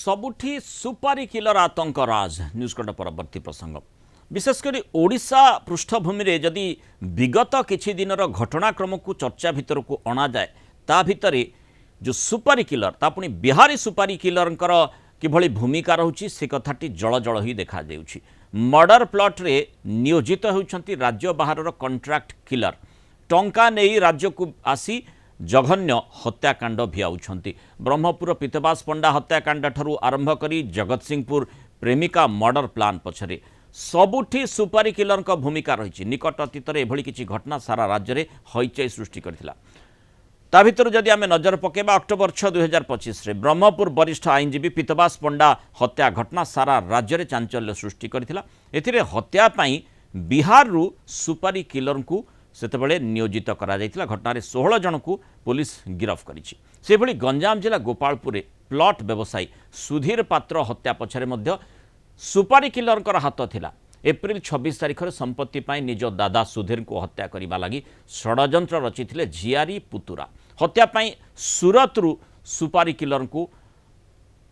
सबुठी सुपारी किलर आतंक राज न्यूजकट परवर्ती प्रसंग विशेषकर ओडिशा पृष्ठभूमि रे जदि विगत किछि दिनर घटनाक्रम को चर्चा भितर को अणा जाए ता भितर जो सुपारी किलर ता पुणी बिहारी सुपारी किलरंकर किभली भूमिका रहुछि से कथाटी जल जल ही देखा देउछि। मर्डर प्लॉट रे नियोजित होउछंती राज्य बाहरर कॉन्ट्रैक्ट किलर टंका नेई राज्य को आसी जघन्य हत्याकांड भिआउछंती। ब्रह्मपुर पीतबास पंडा हत्याकांड ठारू आरंभ करी जगतसिंहपुर प्रेमिका मर्डर प्लान पछरे सबुठी सुपारी किलर भूमिका रही। निकट अतीत एभली किछि घटना सारा राज्य में हईचई सृष्टि करथिला। ता भितर जदि आमे नजर पकेबा अक्टोबर 6 2025 रे ब्रह्मपुर वरिष्ठ आईनजीवी पीतबास पंडा हत्या घटना सारा राज्य में चांचल्य सृष्टि करथिला। एथिरे हत्या पई बिहार रु सुपारी किलर को सेतेबेले नियोजित करा जायतिला। घटना 16 जन को पुलिस गिरफ करिछि। सेभली गंजाम जिला गोपालपुर प्लॉट व्यवसायी सुधीर पात्र हत्या पछरे मध्य सुपारी किलर हाथ थिला। एप्रिल 26 तारिख संपत्ति पाई निज दादा सुधीर को हत्या करने लगी षड्यंत्र रचिथिले झियारी पुतुरा। हत्या पाई सूरत रु सुपारी किलर को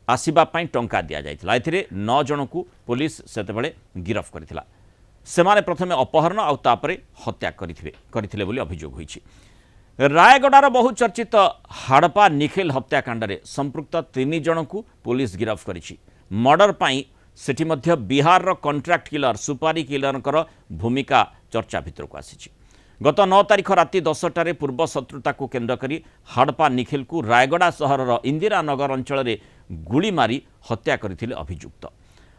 आसीबा पाई टंका दिया जायतिला। एथिरे 9 जन को पुलिस सेतेबेले गिरफ करथिला। सेमाने प्रथमे अपहरण आउ तापरे हत्या करथिले बोली अभियोग होईछि। रायगडार बहुचर्चित हाड़पा निखिल हत्याकांड रे संपृक्त 3 जन को पुलिस गिरफ करिछि। मर्डर पाई सेठी मध्य बिहार रो कॉन्ट्रैक्ट किलर सुपारी किलरंकर भूमिका चर्चा भितर को आसी। गत 9 तारिख राति 10टारे पूर्व शत्रुता को केन्द्र करी हाड़पा निखिल को रायगड़ा सहरर इंदिरा नगर अंचल में गुली मारी हत्या करथिले अभियुक्त।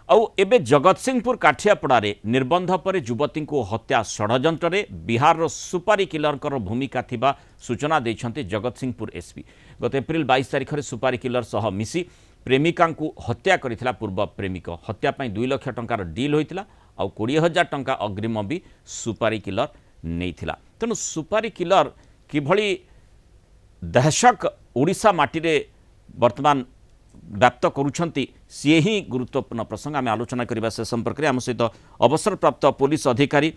आउ एबे जगतसिंहपुर काठियापड़ारे निर्बंध पर युवती को हत्या षड्यंत्र रे बिहार रो सुपारी किलरंकर भूमिका थिबा सूचना दैछन्ते जगतसिंहपुर एसपी। गत एप्रिल 22 तारिख सुपारी किलर सह मिसी प्रेमिका को हत्या करिथिला पूर्व प्रेमिक। हत्या पाई 2 लाख टंकार डील होइतिला आउ 20,000 टंका अग्रिम भी सुपारी किलर नेइथिला। तेणु सुपारी किलर किभली दहशक ओडिशा माटीरे वर्तमान व्याप्त करुछंती सी ही गुरुत्वपूर्ण प्रसंग आम आलोचना करबा से संपर्क में आम सहित अवसरप्राप्त पुलिस अधिकारी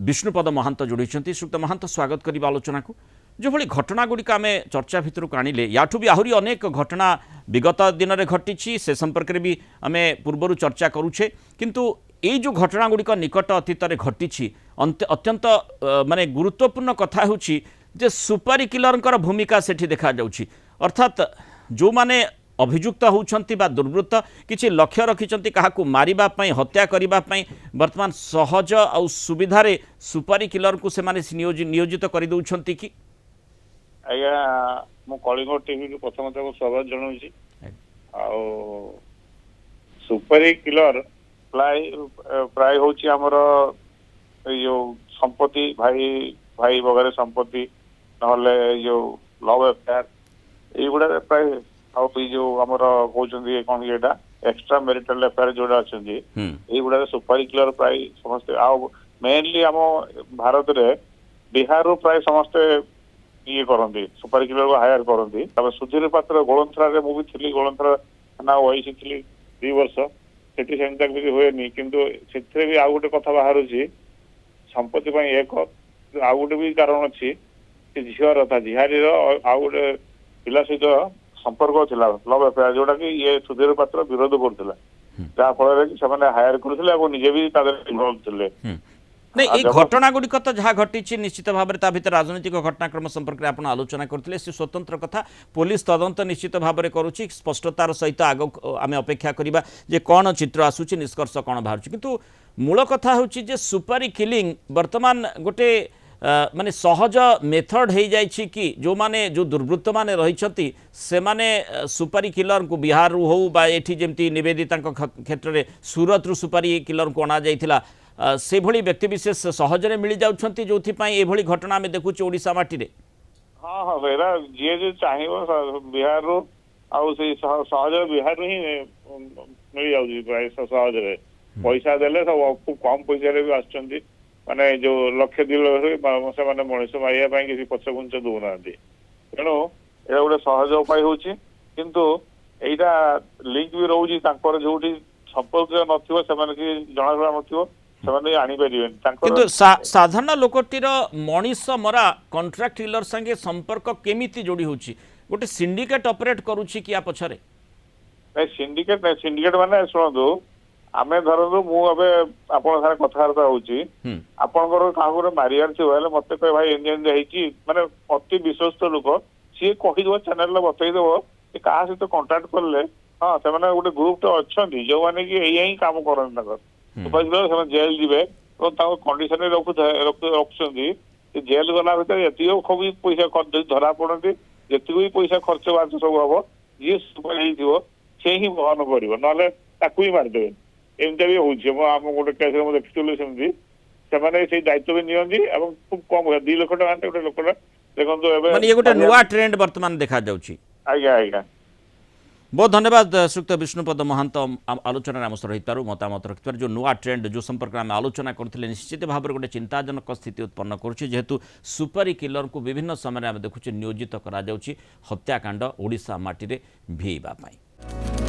विष्णुपद महांत जोड़ी। श्रीयुक्त महांत स्वागत करबा आलोचना को। जो भली घटना गुड़िक आम चर्चा भितर को आनिले याठू भी आहरी अनेक घटना विगत दिन में घटी से संपर्क में भी आम पूर्वर चर्चा करुचे किंतु ये जो घटना गुड़िक निकट अतीत घटी अत्यंत माने गुरुत्वपूर्ण कथा होची जे सुपारी किलर भूमिका सेठी देखा जाउची। अर्थात जो माने अभियुक्त होउछंती बा दुर्वृत्त किछि लक्ष्य रखिछंती काहाकू मारिबा पई हत्या करिबा पई वर्तमान सहज और सुविधारे सुपारी किलर को से माने नियोजित करि दउछंती कि आज्ञा मु कलिंग टीवी को प्रथम को स्वागत जनाऊँ। सुपारी किलर प्राय होची हमर यो संपत्ति भाई भाई वगैरह संपत्ति नहले जो लव अफेयर एगुड़ा प्राय जो आमर कहते कौन ये एक्स्ट्रा मैरिटल अफेयर जोड़ा अच्छा ये सुपारी किलर प्राय समस्ते मेनली आम भारत में बिहार रू प्राय समस्ते ये करती सुपारी किलर को हायर करती। सुधीर पात्र गोलंथरा मुझे थी गोलंथरा थाना वही थी 2 वर्ष सेठी सेमता किसी हुए किंतु से भी आउ गोटे कथा बाहर संपत्ति एक आउ गोटे भी कारण अच्छी झीवर था झिहारी आउ गोटे पिला सहित संपर्क थिला लव अफेयर जोटा कि ये सुधीर पात्र विरोध करथिला जहा फल से हायर करथिले निजे भी इन्वॉल्व थिले। नहीं ये घटना गुड़िक तो जहाँ घटी निश्चित भाव में भितर राजनीतिक घटनाक्रम संपर्क में आप आलोचना करते स्वतंत्र कथा पुलिस तदंत निश्चित भाव में करुच्ची स्पष्टतार सहित आग आम अपेक्षा करवा जे कौन चित्र आसूची निष्कर्ष कौन बाहर किंतु मूल कथा हूँ सुपारी किलिंग वर्तमान गोटे माने सहज मेथड हो जाइछि कि जो माने जो दुर्वृत्त माने रही से माने सुपारी किलर को बिहार रू हो बा एठी जेमती निवेदिता क्षेत्र में सूरत रू सुपारी किलर को अणा जाइथिला से भली व्यक्ति विशेष सहजरे मिल जाउछंती जो एभली घटना में देखुचे ओडिशा माटी रे। हाँ हाँ बेरा जे जे चाहिबो बिहार रो आउ से सहज बिहार ही मिल जाउची प्राय सहज रे पैसा देले सब खूब कम पैसा रे भी आछंती माने जो लक्ष्य 2 लाख से माने मनुष्य मारिया किसी पछगुंच दौना तेणु ये गोटे सहज उपाय होची किंतु एटा लिंक भी रोची जो संपर्क नथिबो सेमाने कि जणाशुणा नथिबो किंतु साधारण लोकटीर मनीष मरा कॉन्ट्रैक्ट किलर संगे संपर्क केमिति जोड़ी होची गोटे सिंडिकेट ऑपरेट करूची कि या पछरे ନାଇଁ ସିଣ୍ଡିକେଟ ମାନେ ଶୁଣନ୍ତୁ, ଆମେ ଧରନ୍ତୁ ମୁଁ ଏବେ ଆପଣଙ୍କ ସାଙ୍ଗେ କଥାବାର୍ତ୍ତା ହଉଛି, ହୁଁ ଆପଣଙ୍କର କାହାକୁ ଗୋଟେ ମାରିବାର ଥିବ ହେଲେ ମତେ କହେ ଭାଇ ଏମିତି ଏମିତି ହେଇଛି, ମାନେ ଅତି ବିଶ୍ୱସ୍ତ ଲୋକ ସିଏ କହିଦବ, ଚ୍ୟାନେଲରେ ବତେଇଦବ ଯେ କାହା ସହିତ କଣ୍ଟାକ୍ଟ କଲେ ହଁ ସେମାନେ ଗୋଟେ ଗ୍ରୁପ ଟେ ଅଛନ୍ତି ଯୋଉମାନେ କି ଏଇଆ ହିଁ କାମ କରନ୍ତି ତାଙ୍କର ସୁପାରିଶ, ସେମାନେ ଜେଲ ଯିବେ ଏବଂ ତାଙ୍କୁ କଣ୍ଡିସନରେ ରଖୁଛନ୍ତି। ସେ ଜେଲ ଗଲା ଭିତରେ ଯେତିକି ବି ପଇସା ଯଦି ଧରା ପଡନ୍ତି, ଯେତିକି ବି ପଇସା ଖର୍ଚ୍ଚ ବାର୍ଚ୍ଚ ସବୁ ହବ, ଯିଏ ସୁପାର ହେଇଥିବ ସେ ହିଁ ବହନ କରିବ, ନହେଲେ ତାକୁ ହିଁ ମାରିଦେବେ। ଏମିତିଆ ବି ହଉଛି, ଆମ ଗୋଟେ କେସରେ ମୁଁ ଦେଖିଥିଲି ସେମିତି, ସେମାନେ ସେଇ ଦାୟିତ୍ୱ ବି ନିଅନ୍ତି ଏବଂ ଖୁବ କମ 2 ଲକ୍ଷ ଟଙ୍କା ଗୋଟେ ଲୋକଟା ଦେଖନ୍ତୁ ଏବେ ମାନେ ये गोटे नुआ ट्रेंड वर्तमान देखा जाउछि। ଆଜ୍ଞା ଆଜ୍ଞା। बहुत धन्यवाद श्रीयुक्त विष्णुपद महांत आलोचना आम सह रही मतामत रखिबार जो नुआ ट्रेंड जो संपर्क में आलोचना करते निश्चित भाव में गोटे चिंताजनक स्थिति उत्पन्न करुच्ची, जेहेतु सुपारी किलर को विभिन्न समय आम देखुचे नियोजित करा जाउछि हत्याकांड ओडिशा माटी रे भिइबा पाई।